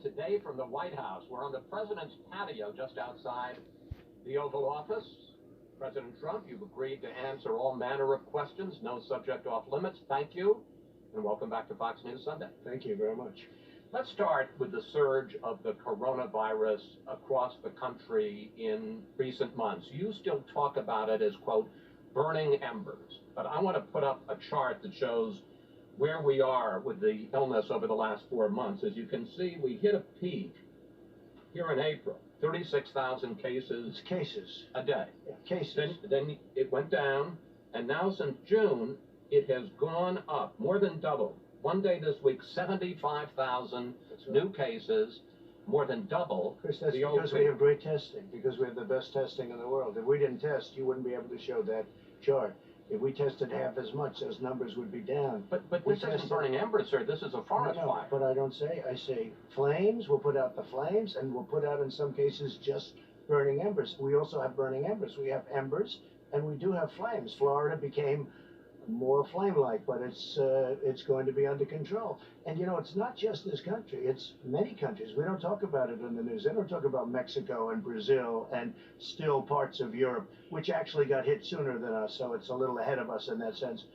today from the White House. We're on the president's patio just outside the Oval Office. President Trump, you've agreed to answer all manner of questions, no subject off limits. Thank you, and welcome back to Fox News Sunday. Thank you very much. Let's start with the surge of the coronavirus across the country in recent months. You still talk about it as, quote, burning embers, but I want to put up a chart that shows where we are with the illness over the last 4 months. As you can see, we hit a peak here in April, 36,000 cases. Cases. A day. Yeah, cases. Then it went down, and now since June, it has gone up, more than double. One day this week, 75,000 new cases, more than double. Chris, that's because we have great testing, because we have the best testing in the world. If we didn't test, you wouldn't be able to show that chart. If we tested half as much, those numbers would be down. But this isn't burning embers, sir. This is a forest fire. But I don't say. I say flames. We'll put out the flames, and we'll put out, in some cases, just burning embers. We also have burning embers. We have embers, and we do have flames. Florida became more flame-like, but it's going to be under control. And you know, it's not just this country, it's many countries. We don't talk about it in the news. They don't talk about Mexico and Brazil and still parts of Europe, which actually got hit sooner than us, so it's a little ahead of us in that sense.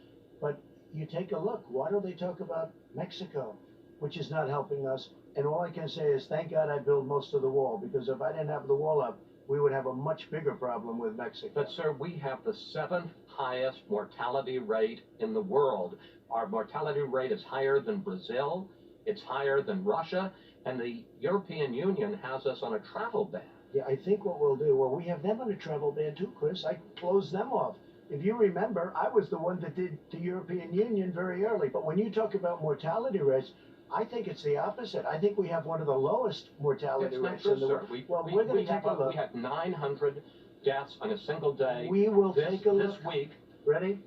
But you take a look, why don't they talk about Mexico, which is not helping us? And all I can say is, thank God I built most of the wall, because if I didn't have the wall up, we would have a much bigger problem with Mexico. But, sir, we have the 7th highest mortality rate in the world. Our mortality rate is higher than Brazil, it's higher than Russia, and the European Union has us on a travel ban. Yeah, I think what we'll do, well, we have them on a travel ban too, Chris. I closed them off. If you remember, I was the one that did the European Union very early. But when you talk about mortality rates, I think it's the opposite. I think we have one of the lowest mortality rates in the world. We're going to take a look. We had 900 deaths on a single day. We will take a look. This week. Ready?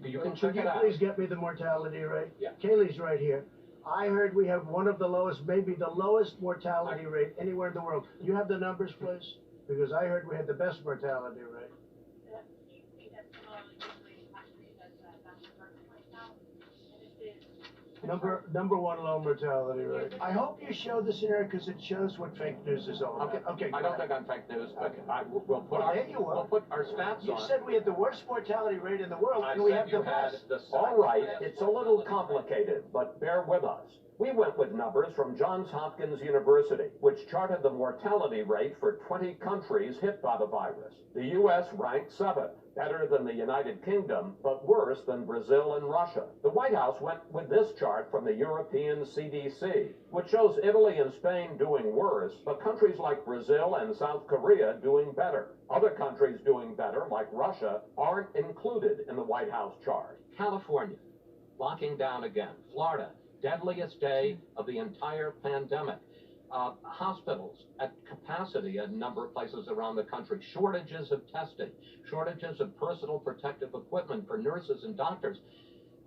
You can check it out. Please get me the mortality rate? Yeah. Kaylee's right here. I heard we have one of the lowest, maybe the lowest mortality rate anywhere in the world. You have the numbers, please? Because I heard we had the best mortality rate. Number one low mortality rate. I hope you show this in here because it shows what fake news is all about. Okay. I don't think I'm fake news, but we'll put our stats on. You said we had the worst mortality rate in the world, and we have the best. All right, it's a little complicated, but bear with us. We went with numbers from Johns Hopkins University, which charted the mortality rate for 20 countries hit by the virus. The U.S. ranked 7th, better than the United Kingdom, but worse than Brazil and Russia. The White House went with this chart from the European CDC, which shows Italy and Spain doing worse, but countries like Brazil and South Korea doing better. Other countries doing better, like Russia, aren't included in the White House chart. California, locking down again. Florida, deadliest day of the entire pandemic. Hospitals at capacity in a number of places around the country. Shortages of testing, shortages of personal protective equipment for nurses and doctors.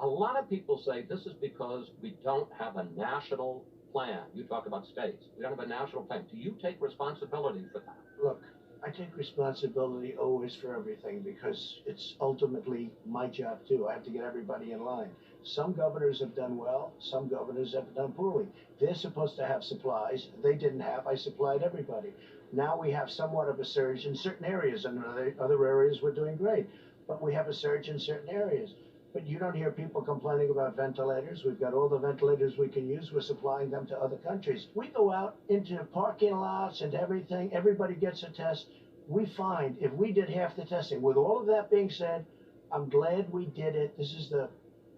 A lot of people say this is because we don't have a national plan. You talk about states. We don't have a national plan. Do you take responsibility for that? Look, I take responsibility always for everything because it's ultimately my job too. I have to get everybody in line. Some governors have done well, some governors have done poorly. They're supposed to have supplies. They didn't have. I supplied everybody. Now we have somewhat of a surge in certain areas, and other areas we're doing great. But we have a surge in certain areas. But you don't hear people complaining about ventilators. We've got all the ventilators we can use. We're supplying them to other countries. We go out into parking lots and everything. Everybody gets a test. We find if we did half the testing, with all of that being said, I'm glad we did it. This is the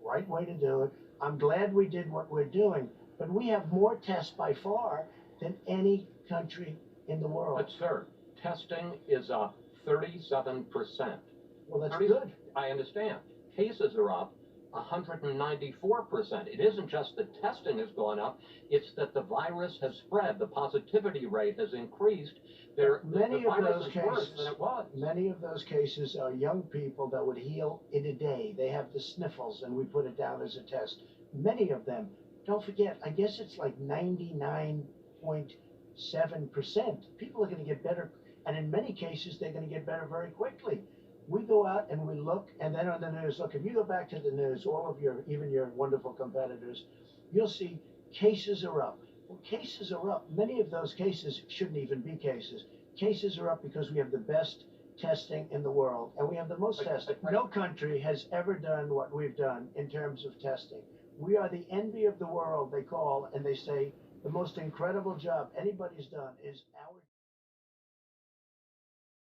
right way to do it. I'm glad we did what we're doing. But we have more tests by far than any country in the world. But, sir, testing is up 37%. Well, that's good. I understand. Cases are up 194%. It isn't just that testing has gone up, it's that the virus has spread. The positivity rate has increased. Many of those cases are young people that would heal in a day. They have the sniffles, and we put it down as a test. Many of them, don't forget, I guess it's like 99.7%. People are going to get better, and in many cases, they're going to get better very quickly. We go out and we look, and then on the news, look, if you go back to the news, all of even your wonderful competitors, you'll see cases are up. Well, cases are up. Many of those cases shouldn't even be cases. Cases are up because we have the best testing in the world, and we have the most testing. No country has ever done what we've done in terms of testing. We are the envy of the world, they call, and they say the most incredible job anybody's done is our